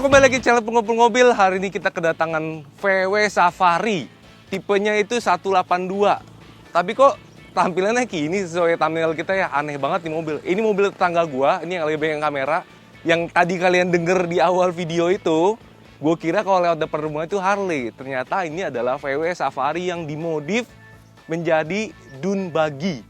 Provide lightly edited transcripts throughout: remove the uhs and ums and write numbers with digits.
kembali lagi channel Pengobrol Mobil. Hari ini kita kedatangan VW Safari. Tipenya itu 182. Tapi kok tampilannya gini sesuai thumbnail kita ya, aneh banget nih mobil. Ini mobil tetangga gua, ini yang lagi pegang kamera. Yang tadi kalian denger di awal video itu, gue kira kalau lewat depan rumah itu Harley. Ternyata ini adalah VW Safari yang dimodif menjadi dune buggy.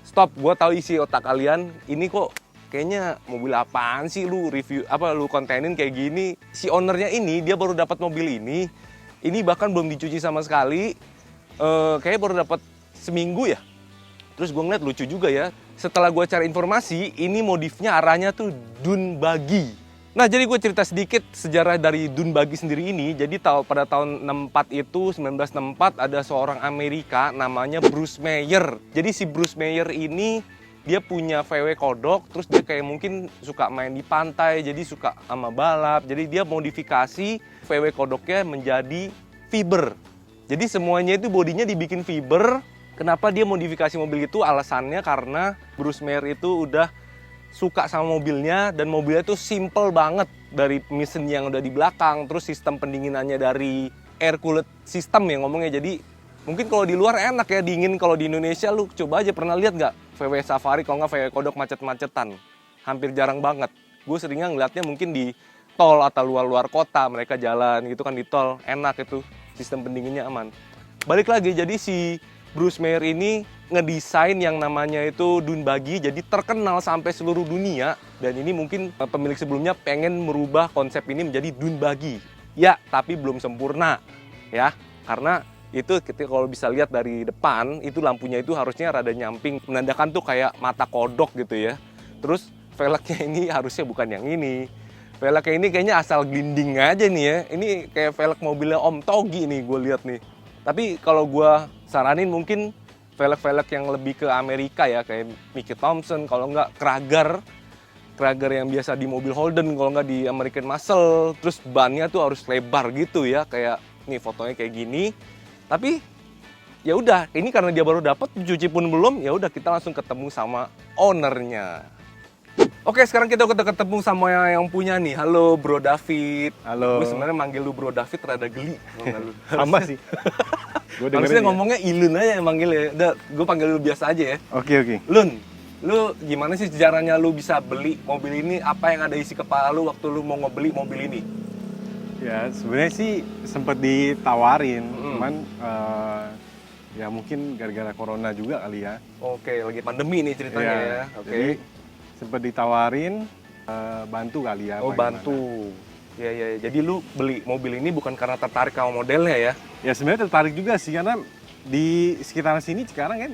Stop, gue tahu isi otak kalian, ini kok kayaknya mobil apaan sih lu review, lu kontenin kayak gini. Si ownernya ini, dia baru dapat mobil ini bahkan belum dicuci sama sekali. Kayaknya baru dapat seminggu ya. Terus gue ngeliat lucu juga ya, setelah gue cari informasi, ini modifnya arahnya tuh dune buggy. Nah, jadi gue cerita sedikit sejarah dari dune buggy sendiri ini. Jadi pada tahun 1964 ada seorang Amerika namanya Bruce Meyer. Jadi si Bruce Meyer ini dia punya VW kodok, terus dia kayak mungkin suka main di pantai, jadi suka sama balap. Jadi dia modifikasi VW kodoknya menjadi fiber. Jadi semuanya itu bodinya dibikin fiber. Kenapa dia modifikasi mobil itu? Alasannya karena Bruce Meyer itu udah suka sama mobilnya, dan mobilnya itu simple banget. Dari mesin yang udah di belakang, terus sistem pendinginannya dari air cooled system ya ngomongnya. Jadi mungkin kalau di luar enak ya, dingin. Kalau di Indonesia lu coba aja, pernah lihat nggak VW Safari kalau nggak VW kodok macet-macetan? Hampir jarang banget. Gue seringnya ngeliatnya mungkin di tol atau luar-luar kota, mereka jalan gitu kan di tol, enak itu, sistem pendinginnya aman. Balik lagi, jadi si Bruce Meyer ini ngedesain yang namanya itu dune buggy, jadi terkenal sampai seluruh dunia. Dan ini mungkin pemilik sebelumnya pengen merubah konsep ini menjadi dune buggy. Ya, tapi belum sempurna ya, karena itu kita kalau bisa lihat dari depan, itu lampunya itu harusnya rada nyamping, menandakan tuh kayak mata kodok gitu ya. Terus velgnya ini harusnya bukan yang ini. Velgnya ini kayaknya asal glinding aja nih ya. Ini kayak velg mobilnya Om Togi nih gue lihat nih. Tapi kalau gue saranin mungkin velg-velg yang lebih ke Amerika ya, kayak Mickey Thompson, kalau nggak Krager yang biasa di mobil Holden, kalau nggak di American Muscle. Terus bannya tuh harus lebar gitu ya, kayak nih fotonya kayak gini. Tapi ya udah, ini karena dia baru dapat, cuci pun belum, ya udah kita langsung ketemu sama ownernya. Oke, sekarang kita udah ketemu sama yang punya nih. Halo Bro David. Halo. Gue sebenarnya manggil lu Bro David rada geli. Sama sih. Harusnya ngomongnya Ilun aja yang manggil ya. Udah, gue panggil lu biasa aja ya. Oke. Lun, lu gimana sih sejarahnya lu bisa beli mobil ini? Apa yang ada isi kepala lu waktu lu mau ngebeli mobil ini? Ya, sebenarnya sih sempat ditawarin, cuman ya mungkin gara-gara corona juga kali ya. Oke, lagi pandemi nih ceritanya ya. Oke. Jadi sempat ditawarin bantu kali ya. Oh, bantu. Ya. Jadi lu beli mobil ini bukan karena tertarik sama modelnya ya? Ya sebenarnya tertarik juga sih, karena di sekitar sini sekarang kan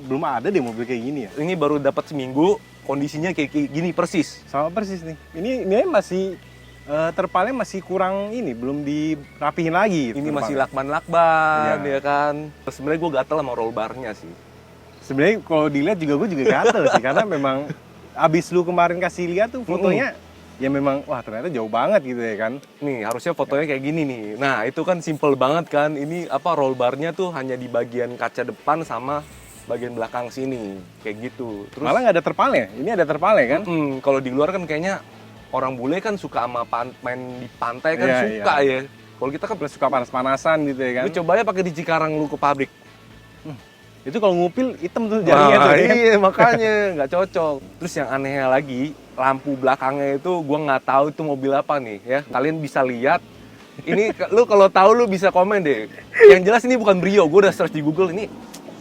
belum ada deh mobil kayak gini ya. Ini baru dapat seminggu, kondisinya kayak gini persis. Sama persis nih. Ini masih terpalnya masih kurang ini, belum dirapihin lagi. Ini masih lakban ya kan. Sebenarnya gue gatel sama roll bar-nya sih. Sebenarnya kalau dilihat juga gue gatel sih, karena memang abis lu kemarin kasih lihat tuh fotonya, ya memang wah ternyata jauh banget gitu ya kan. Nih harusnya fotonya kayak gini nih. Nah itu kan simple banget kan. Ini roll bar-nya tuh hanya di bagian kaca depan sama bagian belakang sini kayak gitu. Terus malah nggak ada terpalnya. Ini ada terpalnya kan? Kalau di luar kan kayaknya orang bule kan suka sama main di pantai kan, suka ya. Kalau kita kan suka panas-panasan gitu ya kan. Lu coba aja pakai di Cikarang lu ke pabrik. Itu kalau ngupil hitam tuh jarinya tuh. Iya, makanya nggak cocok. Terus yang anehnya lagi, lampu belakangnya itu gua nggak tahu itu mobil apa nih ya. Kalian bisa lihat. Ini lu kalau tahu lu bisa komen deh. Yang jelas ini bukan Brio. Gua udah search di Google, ini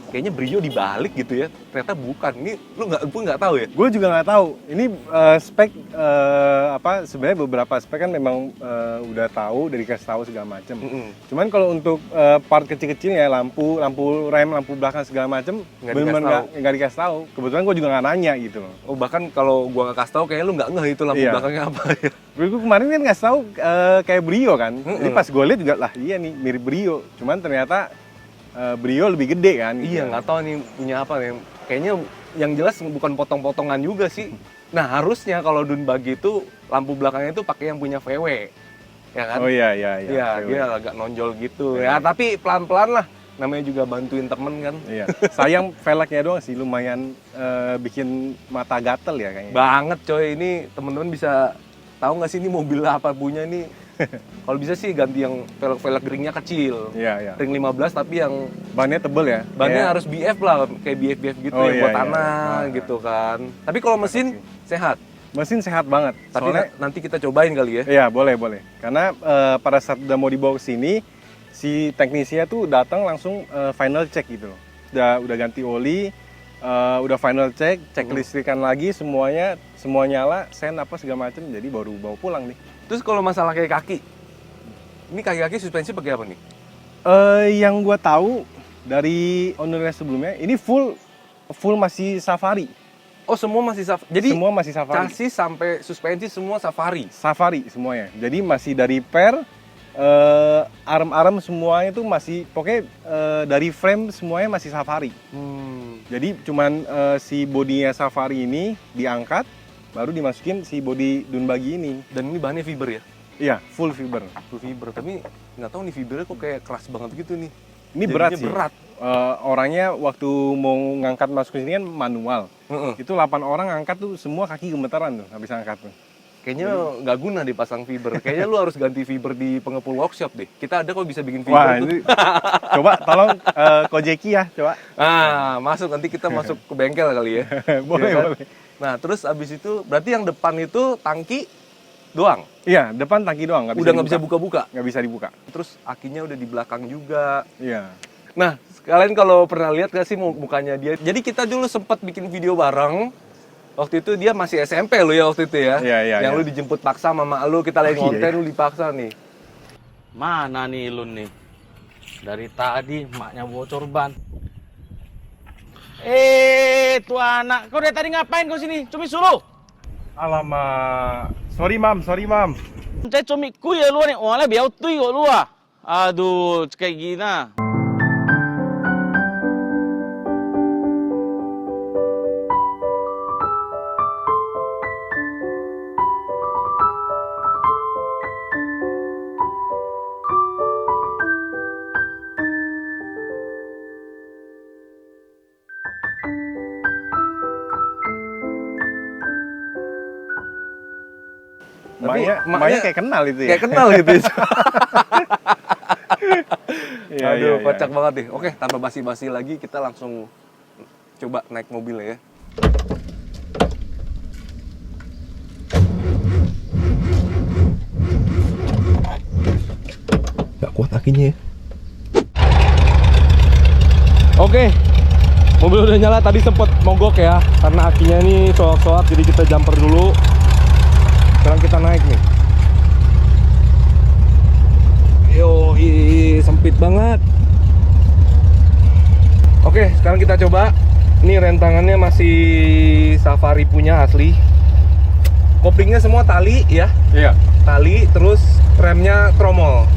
kayaknya Brio dibalik gitu ya. Ternyata bukan. Ini lu nggak tahu ya? Gue juga nggak tahu. Ini spek sebenarnya beberapa spek kan memang udah tahu, dari dikasih tahu segala macem. Cuman kalau untuk part kecil-kecil ya, lampu rem, lampu belakang segala macem, benar-benar nggak dikasih tahu. Kebetulan gue juga nggak nanya gitu loh. Oh, bahkan kalau gue nggak kasih tahu, kayaknya lu nggak ngeh itu lampu belakangnya apa ya? Gue kemarin kan ngasih tahu kayak Brio kan. Jadi pas gue lihat juga lah, iya nih mirip Brio. Cuman ternyata Brio lebih gede kan. Gitu. Iya, nggak tahu nih punya apa nih. Kayaknya yang jelas bukan potong-potongan juga sih. Nah, harusnya kalau dune buggy itu lampu belakangnya itu pakai yang punya VW. Ya kan? Oh iya. Iya, dia agak nonjol gitu. Ya, tapi pelan-pelan lah. Namanya juga bantuin temen kan. Iya. Sayang velgnya doang sih, lumayan bikin mata gatel ya kayaknya. Banget coy, ini temen-temen bisa tahu nggak sih ini mobil apa punya nih? Kalau bisa sih ganti yang velg ringnya kecil. Iya. Ring 15 tapi yang Bannya tebel ya? bannya Kayak- harus BF lah, kayak BF gitu Oh, yang iya, buat iya. tanah Nah. gitu kan. Tapi kalau mesin sehat. Mesin sehat banget. Tapi Soalnya, nanti kita cobain kali ya. iya boleh. Karena pada saat udah mau dibawa ke sini, si teknisinya tuh datang langsung final check gitu loh. Udah ganti oli, udah final check, cek listrikan lagi semuanya, semua nyala, sen apa segala macem, jadi baru bawa pulang nih. Terus kalau masalah kayak kaki, ini kaki-kaki suspensi pakai apa nih? Yang gua tahu dari owner sebelumnya, ini full masih Safari. Oh semua masih Safari. Jadi Semua masih Safari. chassis sampai suspensi semua Safari. Safari semuanya. Jadi masih dari per, arm-arm semuanya tuh masih, pokoknya dari frame semuanya masih Safari. Jadi cuman si bodinya Safari ini diangkat, baru dimasukin si bodi Dunbuggy ini. Dan ini bahannya fiber ya? Iya, full fiber. Full fiber. Tapi nggak tahu nih fibernya kok kayak keras banget gitu nih. Ini berat Jadinya sih. berat. Orangnya waktu mau ngangkat masuk ke sini kan manual. Heeh. Itu 8 orang ngangkat tuh semua kaki gemetaran tuh habis angkat tuh. Kayaknya nggak guna dipasang fiber. Kayaknya lu harus ganti fiber di pengepul workshop deh. Kita ada kok bisa bikin fiber Wah, tuh. ini coba tolong Kojeki ya, coba. Ah, masuk nanti kita masuk ke bengkel kali ya. Boleh, Iya kan? boleh. Nah, terus abis itu berarti yang depan itu tangki doang. Iya, depan tangki doang, Udah nggak bisa buka-buka. Nggak bisa dibuka. Terus akinya udah di belakang juga. Iya. Nah, kalian kalau pernah lihat gak sih mukanya dia? Jadi kita dulu sempat bikin video bareng. Waktu itu dia masih SMP lo ya waktu itu ya. Iya, Yang iya. lu dijemput paksa sama mak lu, kita lagi Iya, ngonten iya. lu dipaksa nih. Mana nih Lun nih? Dari tadi maknya bocor ban. Tuh anak, kau dari tadi ngapain kau sini? Cumi suruh. Alamak. Sorry, Mam. Saya cumi ku ya lu nih. Wala biau tuh kok lu ah. Aduh, kayak gini. Maknya kayak kenal itu ya. Kayak kenal gitu. Iya, Aduh, iya, kocak iya. banget deh. Oke, tanpa basi-basi lagi kita langsung coba naik mobil ya. Gak kuat akinya ya. Oke, mobil udah nyala. Tadi sempet mogok ya, karena akinya ini soak-soak, jadi kita jumper dulu. Sekarang kita naik nih. Yo, sempit banget. Oke, sekarang kita coba. Ini rentangannya masih Safari punya asli. Koplingnya semua tali ya, Iya. tali. Terus remnya tromol.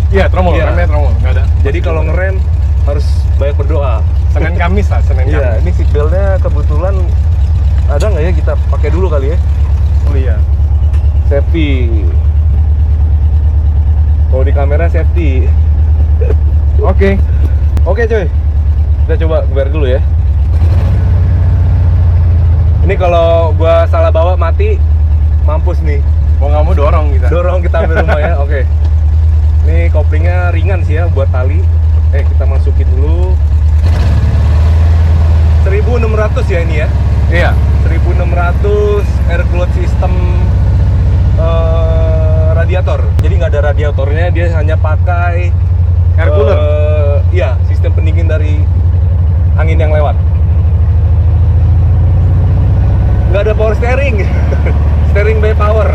Iya, tromol, Iya. remnya tromol, nggak ada. Jadi kalau ngerem harus banyak berdoa. Senin Kamis lah, Senin Iya, Kamis. ini seatbeltnya kebetulan ada nggak ya, kita pakai dulu kali ya. Oh iya. Safety. Kalau di kamera safety. Oke. Oke coy, kita coba geber dulu ya. Ini kalau gua salah bawa mati, mampus nih. Mau nggak mau dorong kita. Dorong kita ambil rumah ya, oke. Ini koplingnya ringan sih ya buat tali. Kita masukin dulu. 1600 ya ini ya. Iya. 1600 air coolant system radiator. Jadi nggak ada radiatornya, dia hanya pakai Air cooler. Iya, sistem pendingin dari angin yang lewat. Nggak ada power steering. Steering by power.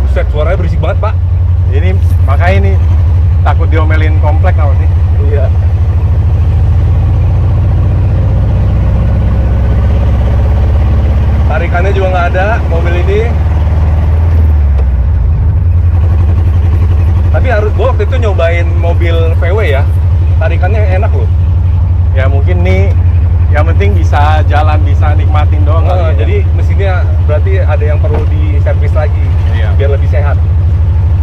Buset, suaranya berisik banget, Pak. Ini makanya ini takut diomelin komplek apa sih? Iya. Tarikannya juga nggak ada mobil ini. Tapi gua waktu itu nyobain mobil VW ya, tarikannya enak loh. Ya mungkin nih yang penting bisa jalan, bisa nikmatin doang kali ya. Jadi mesinnya berarti ada yang perlu diservis lagi, Iya. biar lebih sehat.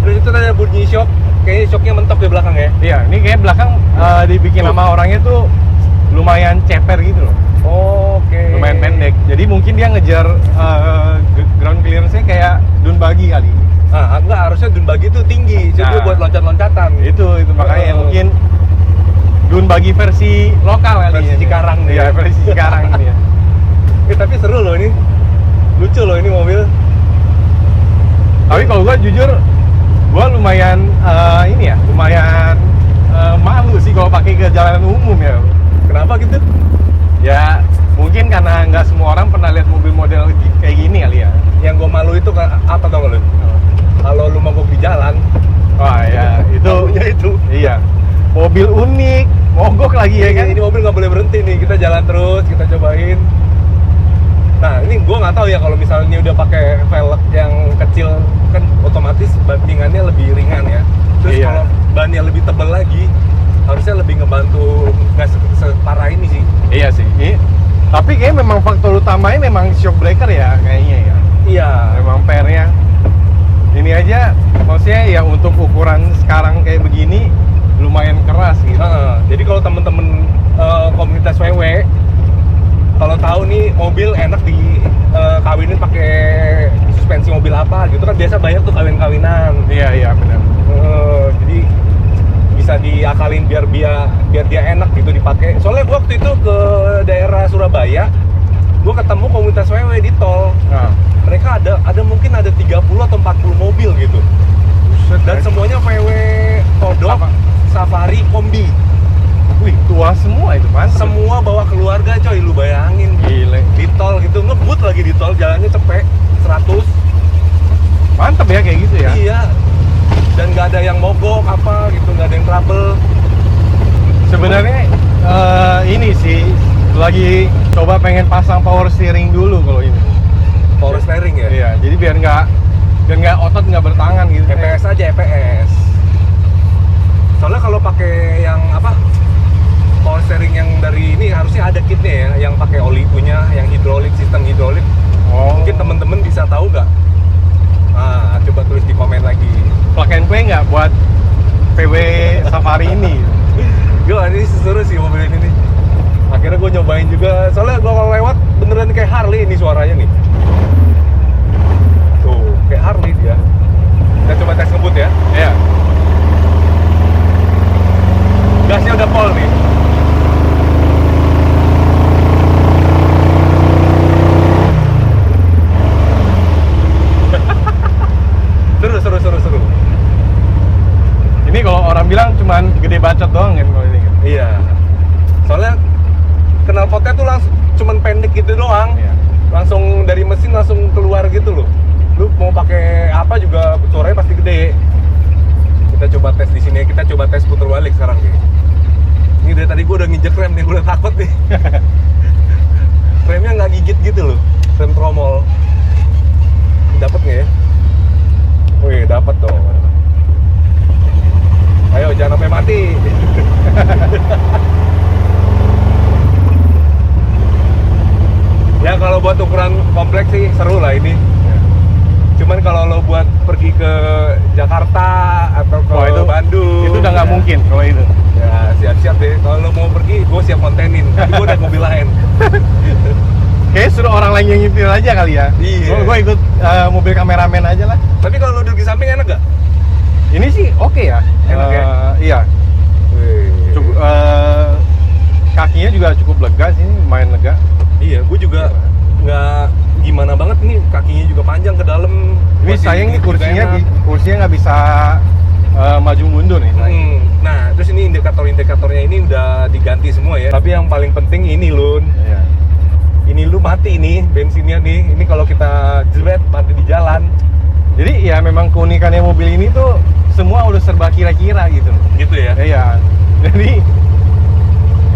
Terus itu ada bunyi shock, kayaknya shocknya mentok di belakang ya. Iya, ini kayak belakang dibikin sama orangnya tuh lumayan ceper gitu loh. Oke. lumayan pendek. Jadi mungkin dia ngejar ground clearance-nya kayak dune buggy kali. Ah, enggak, harusnya dune buggy itu tinggi, jadi Nah. buat loncat-loncatan. Itu makanya mungkin dune buggy versi lokal kali. Versi ini. Cikarang nih. Iya, versi Cikarang ini ya. Tapi seru loh ini. Lucu loh ini mobil. Tapi kalau gua jujur, gua lumayan lumayan malu sih kalau pakai ke jalanan umum ya. Kenapa gitu? Ya mungkin karena nggak semua orang pernah lihat mobil model kayak gini kali ya. Yang gue malu itu apa tau gak lu? Kalau lu mogok di jalan, Wah ya itu malunya itu. iya. Mobil unik, mogok lagi ya kan? Ini mobil nggak boleh berhenti nih, kita jalan terus, kita cobain. Nah ini gue nggak tahu ya kalau misalnya udah pakai velg yang kecil kan otomatis bantingannya lebih ringan ya. Terus Iya. kalau bannya lebih tebal lagi, harusnya lebih ngebantu nggak separah ini sih. Iya sih. Tapi kayaknya memang faktor utamanya memang shock breaker ya kayaknya ya. Iya. Memang PR-nya. Ini aja maksudnya ya untuk ukuran sekarang kayak begini lumayan keras gitu. Jadi kalau temen-temen komunitas WW kalau tahu nih mobil enak di kawinin pakai suspensi mobil apa gitu kan biasa banyak tuh kawin-kawinan. Iya benar. Jadi bisa diakalin biar dia enak gitu dipakai. Soalnya gua waktu itu ke daerah Surabaya, gua ketemu komunitas WW di tol. Nah, Mereka ada mungkin ada 30 atau 40 mobil gitu. Dan semuanya VW Kodok, Apa? Safari, Kombi. wih tua semua itu kan. Semua bawa keluarga coy, lu bayangin. Gile. Di tol gitu, ngebut lagi di tol, jalannya cepet 100. Mantep ya kayak gitu ya. Iya. Dan nggak ada yang mogok apa gitu, nggak ada yang trouble. Sebenarnya ini sih lagi coba pengen pasang power steering dulu kalau ini. Power steering ya? Iya, jadi biar nggak otot nggak bertangan gitu. EPS aja, EPS. Soalnya kalau pakai yang apa? Power steering yang dari ini harusnya ada kitnya ya, yang pakai oli punya, yang hidrolik, sistem hidrolik. Oh. Mungkin temen-temen bisa tahu nggak? Nah, coba tulis di komen lagi. Plug and play nggak buat PW Safari ini? Gila, ini seru sih mobil ini nih. Akhirnya gue nyobain juga, soalnya gue kalau lewat beneran kayak Harley ini suaranya nih. Tuh, kayak Harley dia. Kita coba tes ngebut ya. Iya. Gasnya udah pol nih. Seru. Ini kalau orang bilang cuman gede bacot doang kan kalau ini. Kan? Iya. Soalnya knalpotnya tuh langsung cuman pendek gitu doang. Iya. Langsung dari mesin langsung keluar gitu loh. Lu mau pakai apa juga suaranya pasti gede. Kita coba tes di sini, kita coba tes puter balik sekarang nih. Ini dari tadi gua udah nginjek rem nih, gua udah takut nih. Remnya nggak gigit gitu loh, rem tromol. Dapat nggak ya? Wih, dapat dong. Ayo, jangan sampai mati. Ya kalau buat ukuran kompleks sih seru lah ini. Cuman kalau lo buat pergi ke Jakarta atau ke Wah, itu Bandung, itu udah nggak ya, mungkin kalau itu. Ya siap-siap deh. Kalau lo mau pergi, gue siap kontenin. Tapi gue udah mobil lain. Kayaknya suruh orang lain yang nyetir aja kali ya. Iya. Gue ikut mobil kameramen aja lah. Tapi kalau lo duduk di samping enak gak? Ini sih oke ya. Enak ya? Iya. Cukup, kakinya juga cukup lega sih, lumayan lega. Iya, gue juga nggak gimana banget nih, kakinya juga panjang ke dalam. Ini Buat sayang nih duduk juga kursinya enak. kursinya nggak bisa maju mundur nih. Nah, terus ini indikator-indikatornya ini udah diganti semua ya. Tapi yang paling penting ini Lun. Iya. Ini lu mati nih bensinnya nih. Ini kalau kita jebret mati di jalan. Jadi ya memang keunikannya mobil ini tuh semua udah serba kira-kira gitu. Gitu ya. Iya. Jadi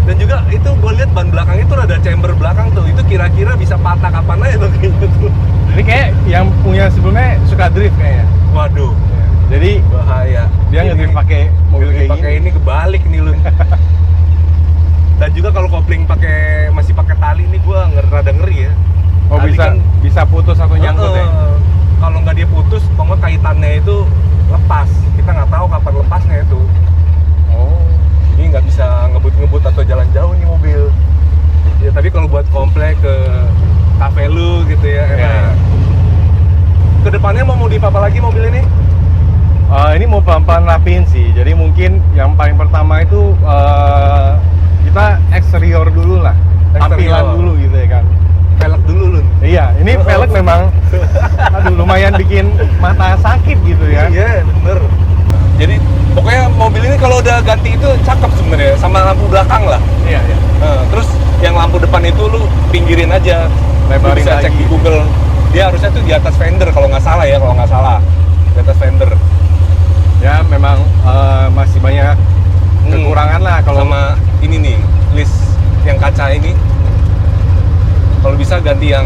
Dan juga itu gue lihat ban belakang itu ada chamber belakang tuh. Itu kira-kira bisa patah kapan aja tuh kayaknya tuh. ini kayak yang punya sebelumnya suka drift kayaknya. Waduh, Jadi bahaya. dia ngedrift pakai mobil kayak pakai gini. ini kebalik nih Lun. Dan juga kalau kopling masih pakai tali nih gue rada ngeri ya. Oh Tali bisa kan- bisa putus atau nyangkut ya? Kalau nggak dia putus, pokoknya kaitannya itu lepas. Kita nggak tahu kapan lepasnya itu. Oh. Ini nggak bisa ngebut-ngebut atau jalan jauh nih mobil. Ya tapi kalau buat komplek ke kafe lu gitu ya enak. Iya. Kedepannya mau modif apa lagi mobil ini? Ini mau pelan-pelan rapiin sih. Jadi mungkin yang paling pertama itu kita eksterior dulu lah, tampilan Eksterior. dulu gitu ya kan. Velg dulu Lun. Iya, ini velg memang, aduh lumayan bikin mata sakit gitu ya. Iya bener. Jadi pokoknya mobil ini kalau udah ganti itu cakep sebenarnya, sama lampu belakang lah. Iya, iya. Terus yang lampu depan itu lu pinggirin aja. Lu Lebarin bisa cek lagi. di Google. Dia harusnya tuh di atas fender kalau nggak salah ya, kalau nggak salah di atas fender. Ya memang masih banyak kekurangan lah kalau Sama ini nih list yang kaca ini. Kalau bisa ganti yang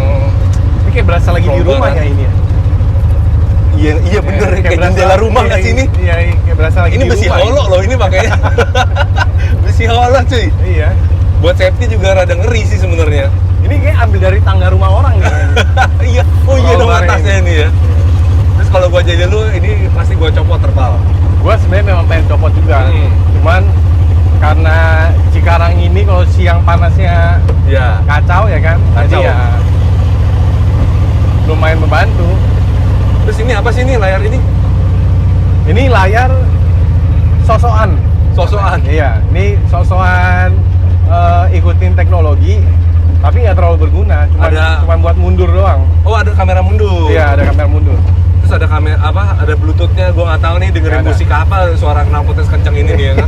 ini kayak berasa lagi di Pelonggaran. rumah ya ini. Ya? iya bener kayak berasa- jendela rumah iya, nggak sih ini? Iya, kayak berasa lagi Ini di besi rumah. holo loh ini pakainya. Besi holo cuy. Iya. Buat safety juga rada ngeri sih sebenarnya. Ini kayak ambil dari tangga rumah orang nih. kayaknya. Iya, oh iya dong Pelonggaran atasnya ini ya. Terus kalau gua jadi lu, ini pasti gua copot terpal. Gua sebenarnya memang pengen copot juga. Cuman karena Cikarang ini kalau siang panasnya Iya. kacau ya kan. Kacau. Jadi ya lumayan membantu. Terus ini apa sih ini layar ini? Ini layar sosokan. Sosokan. Iya, ini sosokan ikutin teknologi, tapi nggak terlalu berguna. Cuman buat mundur doang. Oh ada kamera mundur. Iya, ada kamera mundur. Terus ada kamera apa? Ada bluetoothnya. Gua nggak tahu nih dengerin Nggak ada. musik apa. Suara knalpotnya sekencang ini nih ya kan.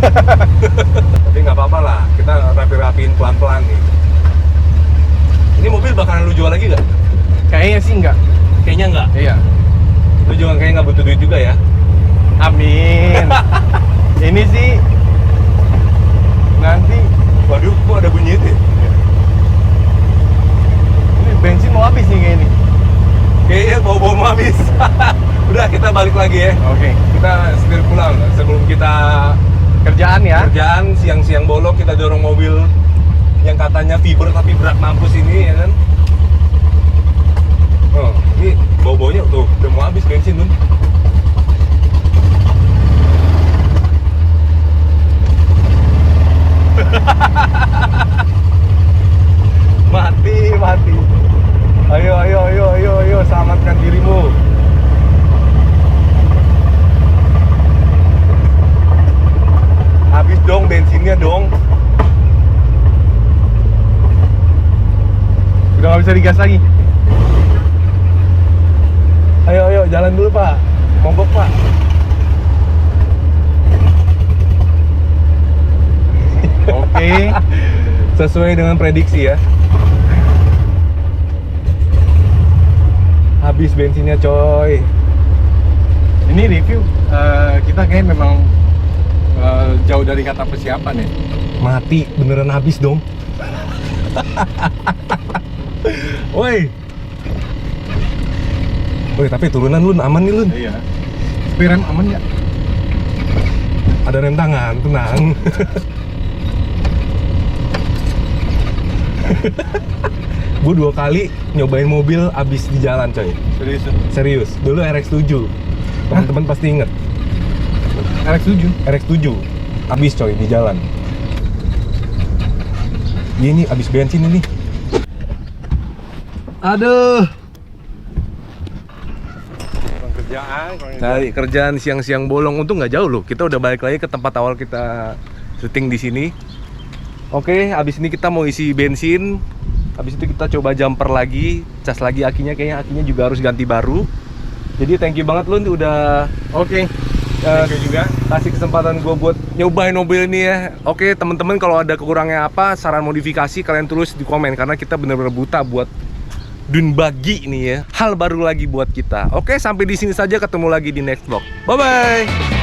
Tapi nggak apa-apa lah. Kita rapi-rapiin pelan-pelan nih. Ini mobil bakalan lu jual lagi nggak? Kayaknya sih enggak. Kayaknya nggak. Iya. Lu juga kayaknya nggak butuh duit juga ya. Amin. Ini sih nanti Waduh, kok ada bunyi itu? ini bensin mau habis nih kayak ini. Kayaknya bau-bau mau habis. Udah kita balik lagi ya. Oke. Kita setir pulang sebelum kita Kerjaan ya. kerjaan siang-siang bolong kita dorong mobil yang katanya fiber tapi berat mampus ini ya kan. Oh, ini bau-baunya tuh udah mau habis bensin Nun. mati. Ayo, selamatkan dirimu. Habis dong bensinnya dong. Udah nggak bisa digas lagi. Ayo, jalan dulu Pak. Mogok Pak. Oke. Sesuai dengan prediksi ya. Habis bensinnya coy. Ini review kita kayak memang jauh dari kata persiapan ya. Mati, beneran habis dong. Woi. Woi, tapi turunan Lun, aman nih Lun. Iya. Sepi rem aman nggak? Ada rem tangan, tenang. Gue 2 kali nyobain mobil abis di jalan coy. Serius. Serius, dulu RX-7. Teman-teman pasti inget. RX-7. RX-7 abis coy di jalan. Ini abis bensin ini. Aduh. Kerjaan. Cari kerjaan siang-siang bolong, untung nggak jauh loh. Kita udah balik lagi ke tempat awal kita syuting di sini. Oke, abis ini kita mau isi bensin. Habis itu kita coba jumper lagi, cas lagi akinya, kayaknya akinya juga harus ganti baru. Jadi thank you banget Lun udah Oke. Thank you juga. kasih kesempatan gue buat nyobain mobil ini ya. Oke teman-teman, kalau ada kekurangannya apa, saran modifikasi kalian tulis di komen, karena kita bener-bener buta buat dun buggy nih ya. Hal baru lagi buat kita. Oke, sampai di sini saja, ketemu lagi di next vlog. Bye bye.